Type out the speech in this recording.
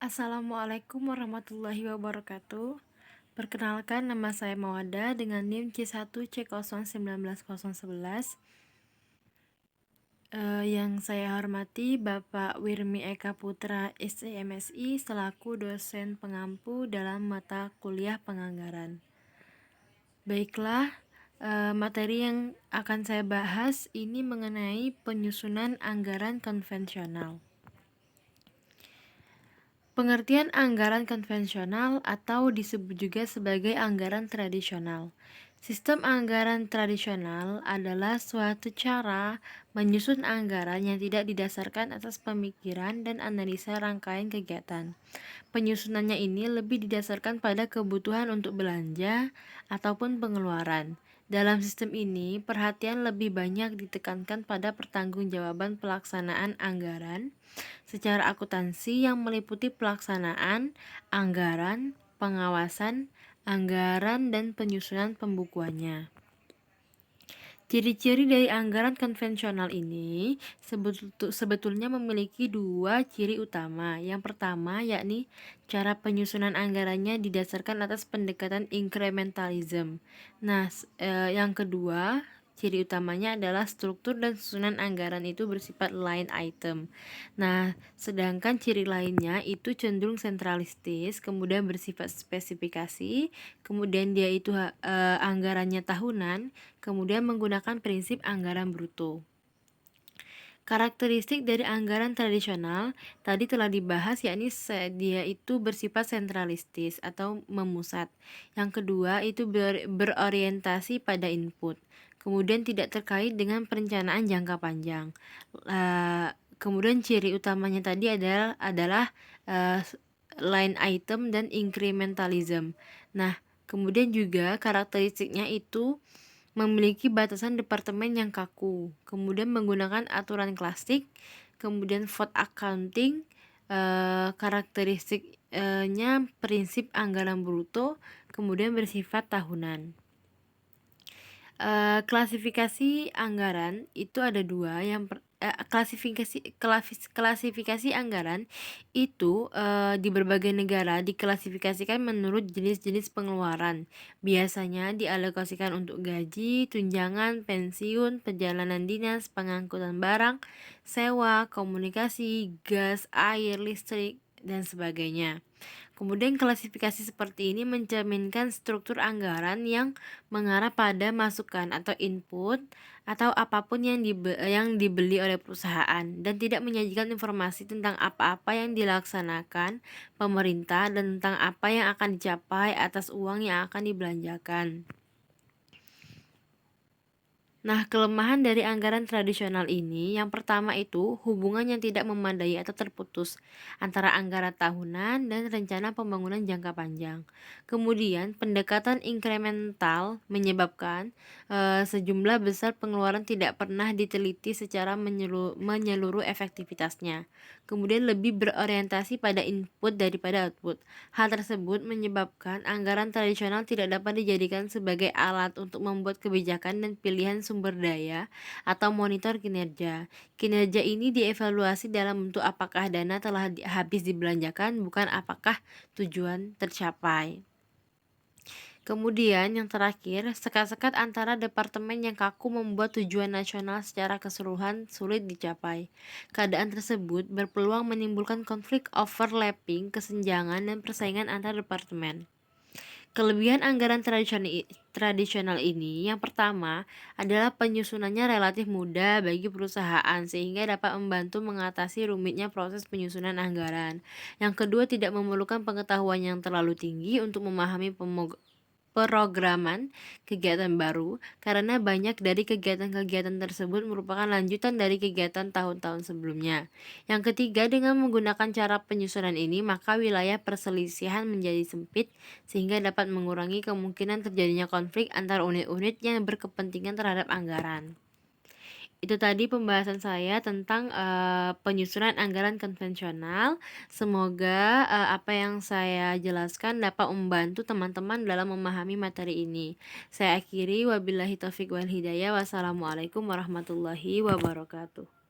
Assalamualaikum warahmatullahi wabarakatuh. Perkenalkan, nama saya Mawada dengan NIM C1C019011. Yang saya hormati Bapak Wirmi Eka Putra SEMSI selaku dosen pengampu dalam mata kuliah penganggaran. Baiklah, materi yang akan saya bahas ini mengenai penyusunan anggaran konvensional. Pengertian anggaran konvensional atau disebut juga sebagai anggaran tradisional. Sistem anggaran tradisional adalah suatu cara menyusun anggaran yang tidak didasarkan atas pemikiran dan analisa rangkaian kegiatan. Penyusunannya ini lebih didasarkan pada kebutuhan untuk belanja ataupun pengeluaran. Dalam sistem ini, perhatian lebih banyak ditekankan pada pertanggungjawaban pelaksanaan anggaran secara akuntansi yang meliputi pelaksanaan anggaran, pengawasan anggaran, dan penyusunan pembukuannya. Ciri-ciri dari anggaran konvensional ini sebetulnya memiliki dua ciri utama. Yang pertama yakni cara penyusunan anggarannya didasarkan atas pendekatan incrementalism. Nah, yang kedua ciri utamanya adalah struktur dan susunan anggaran itu bersifat line item. Nah, sedangkan ciri lainnya itu cenderung sentralistis, kemudian bersifat spesifikasi, kemudian dia itu anggarannya tahunan, kemudian menggunakan prinsip anggaran bruto. Karakteristik dari anggaran tradisional tadi telah dibahas, yakni dia itu bersifat sentralistis atau memusat. Yang kedua itu berorientasi pada input. Kemudian tidak terkait dengan perencanaan jangka panjang. Kemudian ciri utamanya tadi adalah line item dan incrementalism. Nah, kemudian juga karakteristiknya itu memiliki batasan departemen yang kaku, kemudian menggunakan aturan klasik, kemudian vote accounting, karakteristiknya prinsip anggaran bruto, kemudian bersifat tahunan. Klasifikasi anggaran itu ada dua. Klasifikasi anggaran itu di berbagai negara diklasifikasikan menurut jenis-jenis pengeluaran. Biasanya dialokasikan untuk gaji, tunjangan, pensiun, perjalanan dinas, pengangkutan barang, sewa, komunikasi, gas, air, listrik, dan sebagainya. Kemudian klasifikasi seperti ini mencerminkan struktur anggaran yang mengarah pada masukan atau input atau apapun yang dibeli oleh perusahaan dan tidak menyajikan informasi tentang apa-apa yang dilaksanakan pemerintah dan tentang apa yang akan dicapai atas uang yang akan dibelanjakan. Nah, kelemahan dari anggaran tradisional ini yang pertama itu hubungan yang tidak memadai atau terputus antara anggaran tahunan dan rencana pembangunan jangka panjang. Kemudian, pendekatan inkremental menyebabkan sejumlah besar pengeluaran tidak pernah diteliti secara menyeluruh efektivitasnya. Kemudian lebih berorientasi pada input daripada output. Hal tersebut menyebabkan anggaran tradisional tidak dapat dijadikan sebagai alat untuk membuat kebijakan dan pilihan sumber daya atau monitor kinerja. Kinerja ini dievaluasi dalam bentuk apakah dana telah habis dibelanjakan, bukan apakah tujuan tercapai. Kemudian yang terakhir, sekat-sekat antara departemen yang kaku membuat tujuan nasional secara keseluruhan sulit dicapai. Keadaan tersebut berpeluang menimbulkan konflik overlapping, kesenjangan, dan persaingan antar departemen. Kelebihan anggaran tradisional ini yang pertama adalah penyusunannya relatif mudah bagi perusahaan sehingga dapat membantu mengatasi rumitnya proses penyusunan anggaran. Yang kedua, tidak memerlukan pengetahuan yang terlalu tinggi untuk memahami programan kegiatan baru karena banyak dari kegiatan-kegiatan tersebut merupakan lanjutan dari kegiatan tahun-tahun sebelumnya. Yang ketiga, dengan menggunakan cara penyusunan ini maka wilayah perselisihan menjadi sempit sehingga dapat mengurangi kemungkinan terjadinya konflik antar unit-unit yang berkepentingan terhadap anggaran. Itu tadi pembahasan saya tentang penyusunan anggaran konvensional. Semoga apa yang saya jelaskan dapat membantu teman-teman dalam memahami materi ini. Saya akhiri, wabillahi taufik wal hidayah. Wassalamualaikum warahmatullahi wabarakatuh.